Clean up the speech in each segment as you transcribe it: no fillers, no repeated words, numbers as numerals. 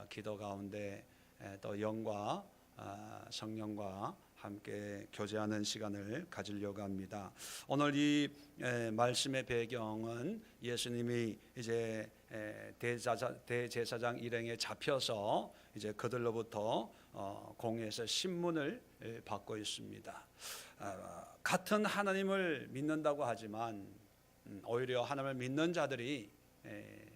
기도 가운데 또 영과 성령과 함께 교제하는 시간을 가지려고 합니다. 오늘 이 말씀의 배경은 예수님이 이제 대제사장 일행에 잡혀서 이제 그들로부터 공회에서 신문을 받고 있습니다. 같은 하나님을 믿는다고 하지만 오히려 하나님을 믿는 자들이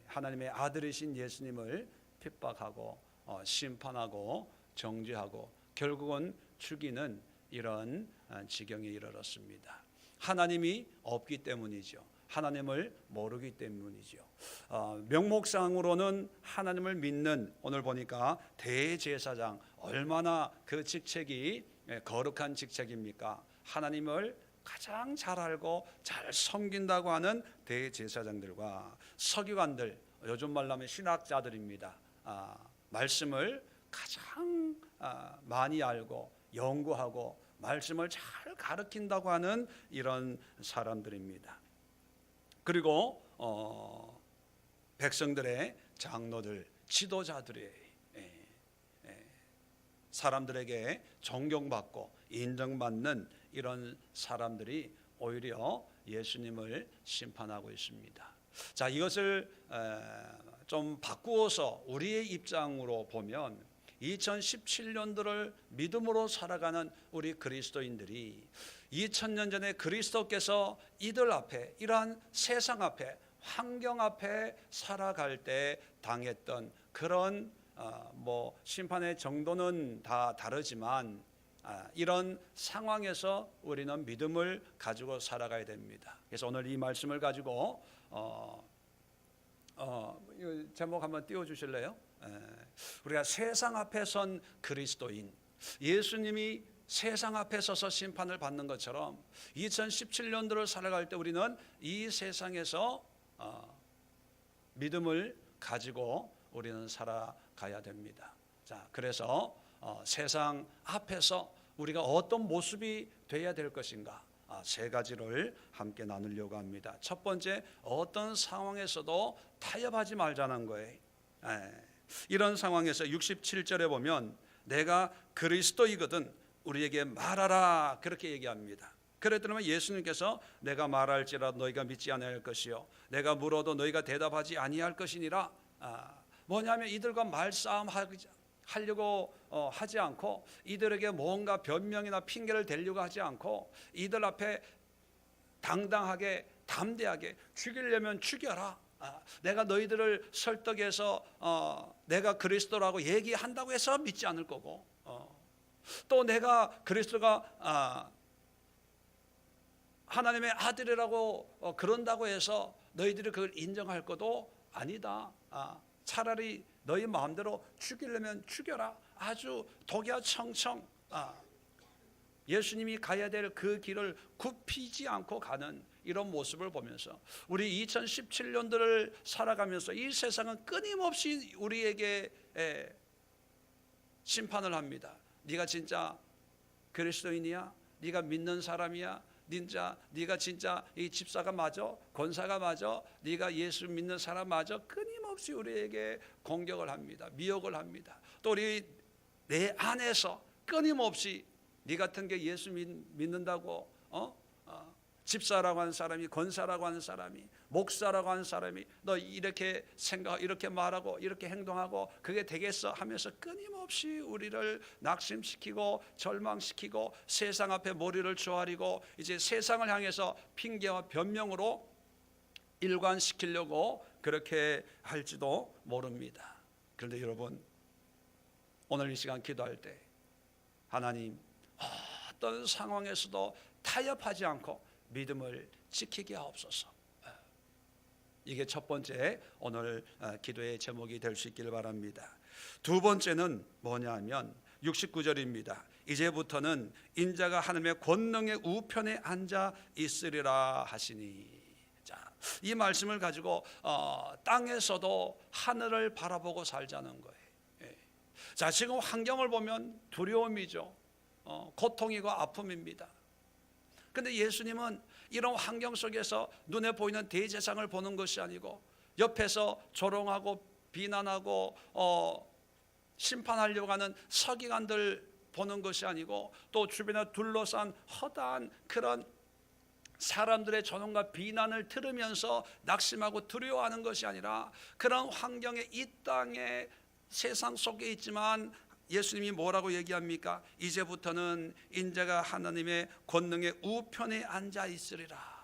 하나님의 아들이신 예수님을 핍박하고 심판하고 정죄하고 결국은 죽이는 이런 지경에 이르렀습니다. 하나님이 없기 때문이죠. 하나님을 모르기 때문이죠. 명목상으로는 하나님을 믿는, 오늘 보니까 대제사장, 얼마나 그 직책이 거룩한 직책입니까? 하나님을 가장 잘 알고 잘 섬긴다고 하는 대제사장들과 서기관들, 요즘 말로 하면 신학자들입니다. 말씀을 가장 많이 알고 연구하고 말씀을 잘 가르친다고 하는 이런 사람들입니다. 그리고 백성들의 장로들, 지도자들의 사람들에게 존경받고 인정받는 이런 사람들이 오히려 예수님을 심판하고 있습니다. 자, 이것을 좀 바꾸어서 우리의 입장으로 보면 2017년도를 믿음으로 살아가는 우리 그리스도인들이 2000년 전에 그리스도께서 이들 앞에, 이러한 세상 앞에, 환경 앞에 살아갈 때 당했던 그런 심판의 정도는 다 다르지만 이런 상황에서 우리는 믿음을 가지고 살아가야 됩니다. 그래서 오늘 이 말씀을 가지고 제목 한번 띄워주실래요? 우리가 세상 앞에 선 그리스도인, 예수님이 세상 앞에 서서 심판을 받는 것처럼 2017년도를 살아갈 때 우리는 이 세상에서 믿음을 가지고 우리는 살아가야 됩니다. 자, 그래서 세상 앞에서 우리가 어떤 모습이 돼야 될 것인가, 세 가지를 함께 나누려고 합니다. 첫 번째, 어떤 상황에서도 타협하지 말자는 거예요. 이런 상황에서 67절에 보면 내가 그리스도이거든 우리에게 말하라, 그렇게 얘기합니다. 그랬더니 예수님께서 내가 말할지라도 너희가 믿지 아니할 것이요 내가 물어도 너희가 대답하지 아니할 것이니라. 뭐냐면 이들과 말싸움 하려고 하지 않고, 이들에게 뭔가 변명이나 핑계를 대려고 하지 않고, 이들 앞에 당당하게 담대하게 죽이려면 죽여라. 내가 너희들을 설득해서 내가 그리스도라고 얘기한다고 해서 믿지 않을 거고, 또 내가 그리스도가 하나님의 아들이라고 그런다고 해서 너희들이 그걸 인정할 것도 아니다. 차라리 너희 마음대로 죽이려면 죽여라. 아주 독야청청 예수님이 가야 될 그 길을 굽히지 않고 가는 이런 모습을 보면서 우리 2017년도를 살아가면서 이 세상은 끊임없이 우리에게 심판을 합니다. 네가 진짜 그리스도인이야? 네가 믿는 사람이야? 네가 진짜 이 집사가 맞아? 권사가 맞아? 네가 예수 믿는 사람 맞아? 끊임없이 우리에게 공격을 합니다. 미혹을 합니다. 또 우리 내 안에서 끊임없이 네 같은 게 예수 믿는다고 집사라고 하는 사람이, 권사라고 하는 사람이, 목사라고 하는 사람이 너 이렇게 생각, 이렇게 말하고 이렇게 행동하고 그게 되겠어 하면서 끊임없이 우리를 낙심시키고 절망시키고 세상 앞에 머리를 조아리고 이제 세상을 향해서 핑계와 변명으로 일관시키려고 그렇게 할지도 모릅니다. 그런데 여러분, 오늘 이 시간 기도할 때 하나님, 어떤 상황에서도 타협하지 않고 믿음을 지키게 하옵소서. 이게 첫 번째 오늘 기도의 제목이 될 수 있기를 바랍니다. 두 번째는 뭐냐면 69절입니다. 이제부터는 인자가 하나님의 권능의 우편에 앉아 있으리라 하시니. 자, 이 말씀을 가지고 땅에서도 하늘을 바라보고 살자는 거예요. 자, 지금 환경을 보면 두려움이죠. 고통이고 아픔입니다. 근데 예수님은 이런 환경 속에서 눈에 보이는 대제사장을 보는 것이 아니고 옆에서 조롱하고 비난하고 심판하려고 하는 서기관들 보는 것이 아니고, 또 주변에 둘러싼 허다한 그런 사람들의 전원과 비난을 들으면서 낙심하고 두려워하는 것이 아니라, 그런 환경에 이 땅의 세상 속에 있지만 예수님이 뭐라고 얘기합니까? 이제부터는 인자가 하나님의 권능의 우편에 앉아 있으리라.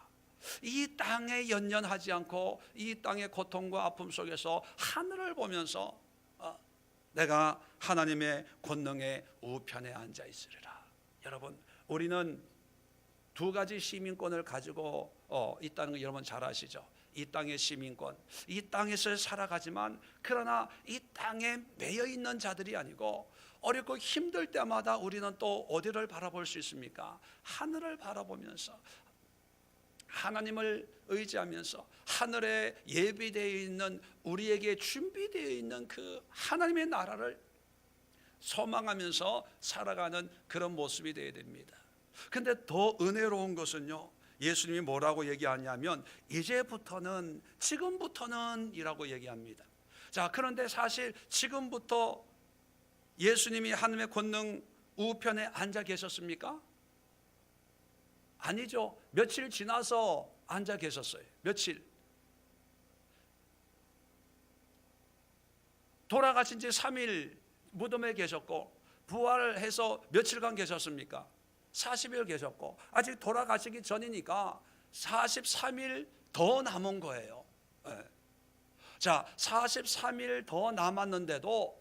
이 땅에 연연하지 않고 이 땅의 고통과 아픔 속에서 하늘을 보면서 내가 하나님의 권능의 우편에 앉아 있으리라. 여러분, 우리는 두 가지 시민권을 가지고 있다는 거 여러분 잘 아시죠? 이 땅의 시민권, 이 땅에서 살아가지만 그러나 이 땅에 매여 있는 자들이 아니고, 어렵고 힘들 때마다 우리는 또 어디를 바라볼 수 있습니까? 하늘을 바라보면서 하나님을 의지하면서 하늘에 예비되어 있는, 우리에게 준비되어 있는 그 하나님의 나라를 소망하면서 살아가는 그런 모습이 되어야 됩니다. 근데 더 은혜로운 것은요, 예수님이 뭐라고 얘기하냐면 이제부터는, 지금부터는 이라고 얘기합니다. 자, 그런데 사실 지금부터 예수님이 하나님의 권능 우편에 앉아 계셨습니까? 아니죠. 며칠 지나서 앉아 계셨어요. 며칠. 돌아가신 지 3일 무덤에 계셨고, 부활해서 며칠간 계셨습니까? 40일 계셨고, 아직 돌아가시기 전이니까 43일 더 남은 거예요. 자, 43일 더 남았는데도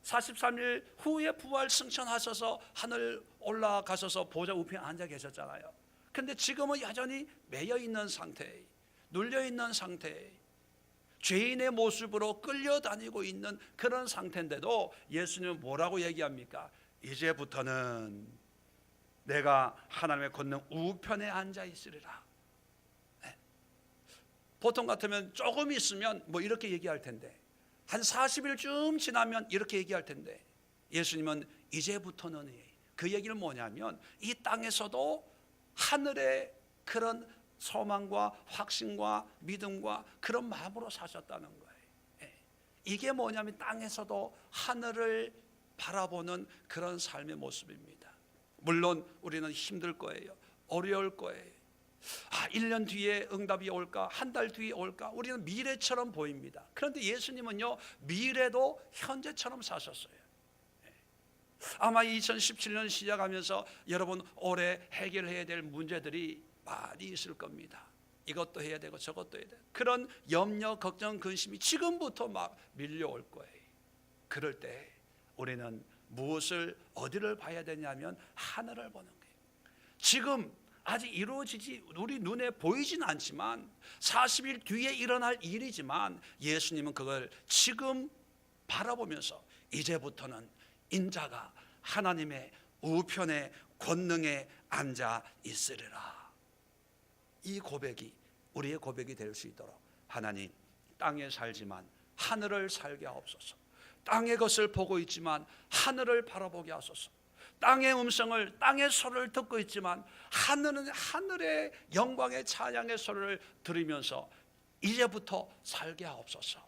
43일 후에 부활 승천하셔서 하늘 올라가셔서 보좌 우편에 앉아 계셨잖아요. 근데 지금은 여전히 매여 있는 상태, 눌려 있는 상태, 죄인의 모습으로 끌려다니고 있는 그런 상태인데도 예수님은 뭐라고 얘기합니까? 이제부터는 내가 하나님의 권능 우편에 앉아 있으리라. 보통 같으면 조금 있으면 뭐 이렇게 얘기할 텐데, 한 40일쯤 지나면 이렇게 얘기할 텐데, 예수님은 이제부터는, 그 얘기는 뭐냐면 이 땅에서도 하늘의 그런 소망과 확신과 믿음과 그런 마음으로 사셨다는 거예요. 이게 뭐냐면 땅에서도 하늘을 바라보는 그런 삶의 모습입니다. 물론 우리는 힘들 거예요. 어려울 거예요. 1년 뒤에 응답이 올까? 한 달 뒤에 올까? 우리는 미래처럼 보입니다. 그런데 예수님은요, 미래도 현재처럼 사셨어요. 아마 2017년 시작하면서 여러분 올해 해결해야 될 문제들이 많이 있을 겁니다. 이것도 해야 되고 저것도 해야 되고, 그런 염려, 걱정, 근심이 지금부터 막 밀려올 거예요. 그럴 때 우리는 무엇을, 어디를 봐야 되냐면 하늘을 보는 거예요. 지금 아직 이루어지지, 우리 눈에 보이진 않지만 40일 뒤에 일어날 일이지만 예수님은 그걸 지금 바라보면서 이제부터는 인자가 하나님의 우편의 권능에 앉아 있으리라. 이 고백이 우리의 고백이 될 수 있도록, 하나님, 땅에 살지만 하늘을 살게 하옵소서. 땅의 것을 보고 있지만 하늘을 바라보게 하소서. 땅의 음성을, 땅의 소리를 듣고 있지만 하늘은 하늘의 영광의 찬양의 소리를 들으면서 이제부터 살게 하옵소서.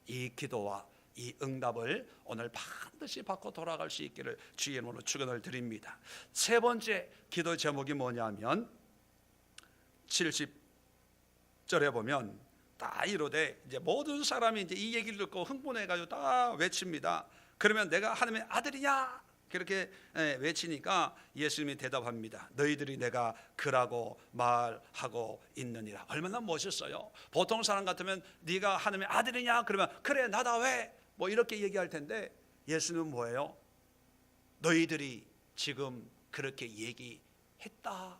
이 기도와 이 응답을 오늘 반드시 받고 돌아갈 수 있기를 주의 이름으로 축원을 드립니다. 세 번째 기도 제목이 뭐냐면 70절에 보면 다 이루되, 이제 모든 사람이 이제 이 얘기를 듣고 흥분해가지고 다 외칩니다. 그러면 내가 하나님의 아들이냐? 그렇게 외치니까 예수님이 대답합니다. 너희들이 내가 그라고 말하고 있느니라. 얼마나 멋있어요. 보통 사람 같으면 네가 하나님의 아들이냐? 그러면 그래 나다 왜? 뭐 이렇게 얘기할 텐데, 예수님은 뭐예요? 너희들이 지금 그렇게 얘기했다.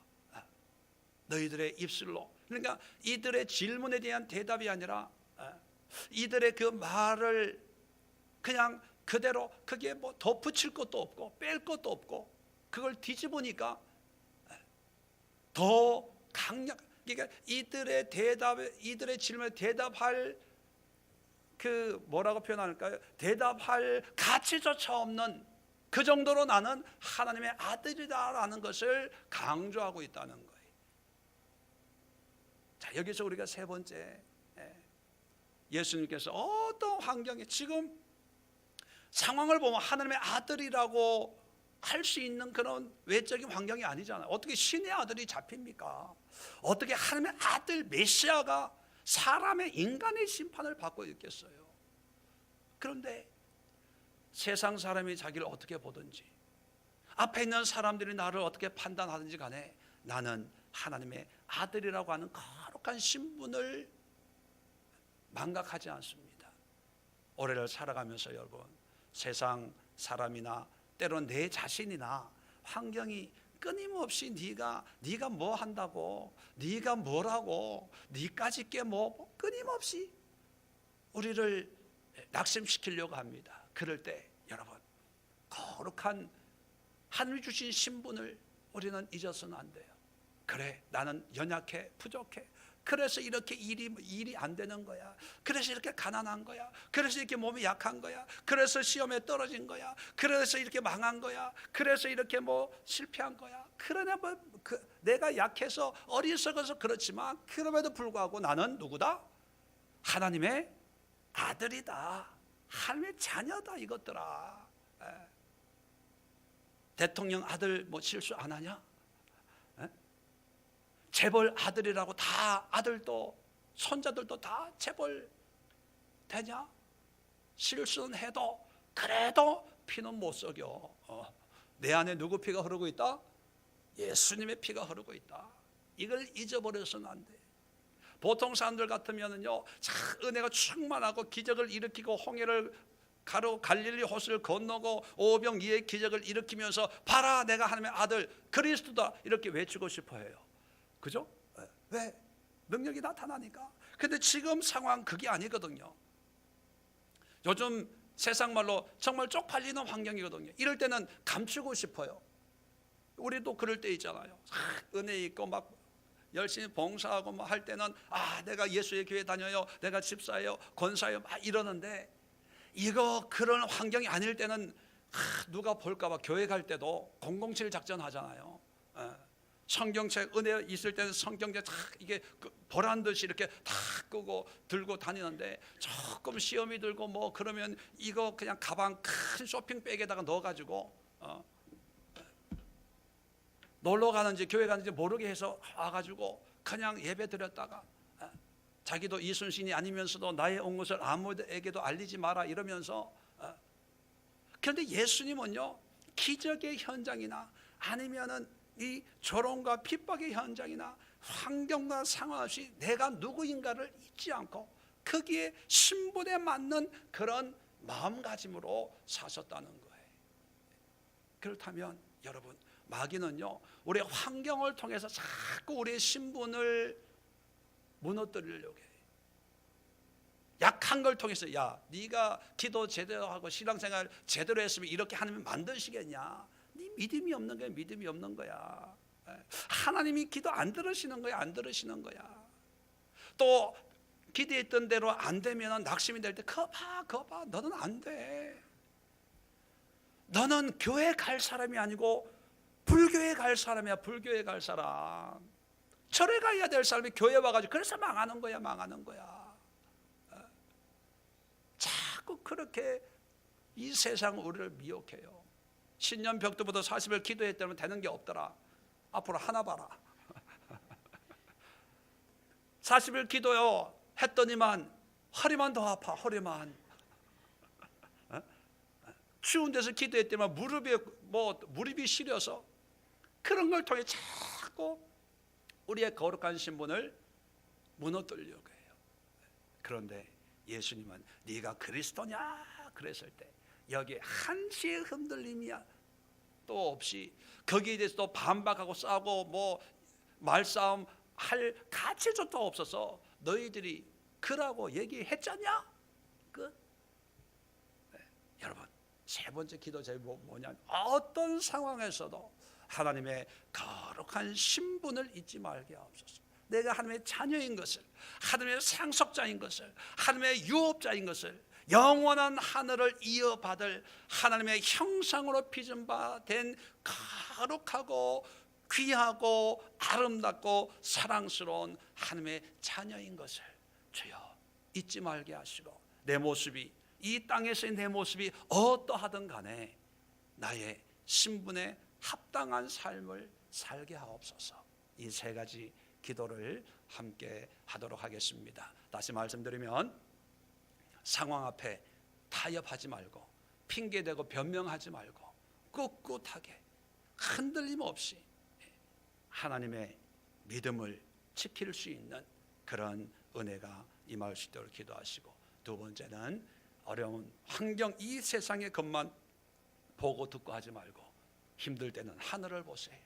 너희들의 입술로. 그러니까 이들의 질문에 대한 대답이 아니라 이들의 그 말을 그냥 그대로, 그게 뭐 덧붙일 것도 없고 뺄 것도 없고, 그걸 뒤집으니까 더 강력, 그러니까 이들의 대답에, 이들의 질문에 대답할 그 뭐라고 표현할까요? 대답할 가치조차 없는, 그 정도로 나는 하나님의 아들이다라는 것을 강조하고 있다는 거예요. 자, 여기서 우리가 세 번째, 예수님께서 어떤 환경에, 지금 상황을 보면 하나님의 아들이라고 할 수 있는 그런 외적인 환경이 아니잖아요. 어떻게 신의 아들이 잡힙니까? 어떻게 하나님의 아들 메시아가 사람의 인간의 심판을 받고 있겠어요? 그런데 세상 사람이 자기를 어떻게 보든지, 앞에 있는 사람들이 나를 어떻게 판단하든지 간에 나는 하나님의 아들이라고 하는 거룩한 신분을 망각하지 않습니다. 올해를 살아가면서 여러분, 세상 사람이나 때론 내 자신이나 환경이 끊임없이 네가 뭐 한다고, 네가 뭐라고, 네까지 게 뭐, 끊임없이 우리를 낙심시키려고 합니다. 그럴 때 여러분, 거룩한 하늘이 주신 신분을 우리는 잊어서는 안 돼요. 그래, 나는 연약해, 부족해. 그래서 이렇게 일이 안 되는 거야. 그래서 이렇게 가난한 거야. 그래서 이렇게 몸이 약한 거야. 그래서 시험에 떨어진 거야. 그래서 이렇게 망한 거야. 그래서 이렇게 뭐 실패한 거야. 그러나 뭐 내가 약해서 어리석어서 그렇지만, 그럼에도 불구하고 나는 누구다? 하나님의 아들이다. 하나님의 자녀다, 이것들아. 대통령 아들 뭐 실수 안 하냐? 재벌 아들이라고 다 아들도 손자들도 다 재벌 되냐? 실수는 해도 그래도 피는 못 속여. 내 안에 누구 피가 흐르고 있다? 예수님의 피가 흐르고 있다. 이걸 잊어버려서는 안 돼. 보통 사람들 같으면은요, 은혜가 충만하고 기적을 일으키고 홍해를 가로 갈릴리 호수를 건너고 오병이의 기적을 일으키면서 봐라, 내가 하나님의 아들 그리스도다, 이렇게 외치고 싶어해요. 그죠? 왜? 능력이 나타나니까. 근데 지금 상황 그게 아니거든요. 요즘 세상 말로 정말 쪽팔리는 환경이거든요. 이럴 때는 감추고 싶어요. 우리도 그럴 때 있잖아요. 은혜 있고 막 열심히 봉사하고 막 할 때는 내가 예수의 교회 다녀요, 내가 집사예요, 권사예요, 막 이러는데, 이거 그런 환경이 아닐 때는 누가 볼까 봐 교회 갈 때도 007 작전 하잖아요. 성경책 은혜 있을 때는 성경책 이게 보란 듯이 이렇게 다 끄고 들고 다니는데, 조금 시험이 들고 뭐 그러면 이거 그냥 가방 큰 쇼핑백에다가 넣어가지고 놀러 가는지 교회 가는지 모르게 해서 와가지고 그냥 예배 드렸다가, 자기도 이순신이 아니면서도 나의 온 것을 아무에게도 알리지 마라 이러면서. 그런데 예수님은요, 기적의 현장이나 아니면은 이 조롱과 핍박의 현장이나 환경과 상관없이 내가 누구인가를 잊지 않고 거기에 신분에 맞는 그런 마음가짐으로 사셨다는 거예요. 그렇다면 여러분, 마귀는요, 우리의 환경을 통해서 자꾸 우리의 신분을 무너뜨리려고 해요. 약한 걸 통해서, 야, 네가 기도 제대로 하고 신앙생활 제대로 했으면 이렇게 하나님 만드시겠냐? 네 믿음이 없는 거야, 믿음이 없는 거야. 하나님이 기도 안 들으시는 거야, 안 들으시는 거야. 또 기대했던 대로 안 되면 낙심이 될 때, 거봐, 너는 안 돼. 너는 교회 갈 사람이 아니고 불교에 갈 사람이야, 불교에 갈 사람. 절에 가야 될 사람이 교회 와가지고 그래서 망하는 거야. 자꾸 그렇게 이 세상 우리를 미혹해요. 신년 벽두부터 40일 기도했다면 되는 게 없더라. 앞으로 하나 봐라. 40일 기도요 했더니만 허리만 더 아파, 허리만. 추운 데서 기도했더니만 무릎이 시려서. 그런 걸 통해 자꾸 우리의 거룩한 신분을 무너뜨리려고 해요. 그런데 예수님은 네가 그리스도냐 그랬을 때 여기에 한치의 흔들림이야 또 없이, 거기에 대해서 또 반박하고 싸우고 뭐 말싸움 할 가치조차 없어서 너희들이 그라고 얘기했잖냐? 여러분, 세 번째 기도 제목이 뭐냐면, 어떤 상황에서도 하나님의 거룩한 신분을 잊지 말게 하옵소서. 내가 하나님의 자녀인 것을, 하나님의 상속자인 것을, 하나님의 유업자인 것을, 영원한 하늘을 이어받을 하나님의 형상으로 빚은 바 된 거룩하고 귀하고 아름답고 사랑스러운 하나님의 자녀인 것을 주여 잊지 말게 하시고, 내 모습이 이 땅에서의 내 모습이 어떠하든 간에 나의 신분에 합당한 삶을 살게 하옵소서. 이 세 가지 기도를 함께 하도록 하겠습니다. 다시 말씀드리면 상황 앞에 타협하지 말고 핑계대고 변명하지 말고 꿋꿋하게 흔들림 없이 하나님의 믿음을 지킬 수 있는 그런 은혜가 임할 수 있도록 기도하시고, 두 번째는 어려운 환경 이 세상의 것만 보고 듣고 하지 말고 힘들 때는 하늘을 보세요.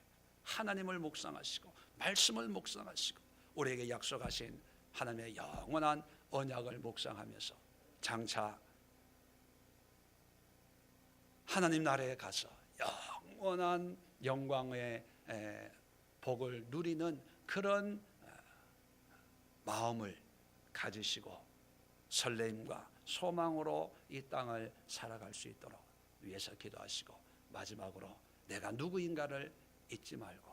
하나님을 묵상하시고 말씀을 묵상하시고 우리에게 약속하신 하나님의 영원한 언약을 묵상하면서 장차 하나님 나라에 가서 영원한 영광의 복을 누리는 그런 마음을 가지시고 설렘과 소망으로 이 땅을 살아갈 수 있도록 위해서 기도하시고, 마지막으로 내가 누구인가를 잊지 말고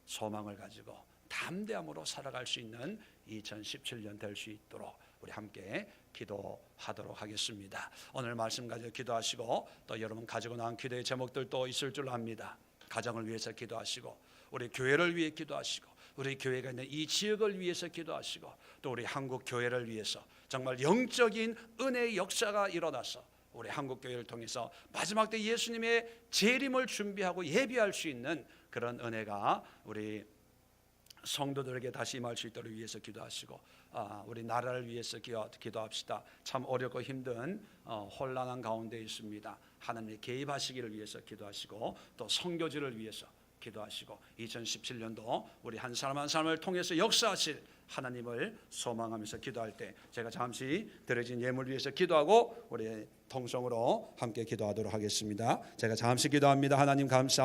소망을 가지고 담대함으로 살아갈 수 있는 2017년 될 수 있도록 우리 함께 기도하도록 하겠습니다. 오늘 말씀 가지고 기도하시고, 또 여러분 가지고 나온 기도의 제목들도 있을 줄 압니다. 가정을 위해서 기도하시고, 우리 교회를 위해 기도하시고, 우리 교회가 있는 이 지역을 위해서 기도하시고, 또 우리 한국 교회를 위해서 정말 영적인 은혜의 역사가 일어나서 우리 한국 교회를 통해서 마지막 때 예수님의 재림을 준비하고 예비할 수 있는 그런 은혜가 우리 성도들에게 다시 임할 수 있도록 위해서 기도하시고, 우리 나라를 위해서 기도합시다. 참 어렵고 힘든 혼란한 가운데 있습니다. 하나님의 개입하시기를 위해서 기도하시고, 또 선교지를 위해서 기도하시고, 2017년도 우리 한 사람 한 사람을 통해서 역사하실 하나님을 소망하면서 기도할 때 제가 잠시 드려진 예물 위해서 기도하고 우리 통성으로 함께 기도하도록 하겠습니다. 제가 잠시 기도합니다. 하나님 감사합니다.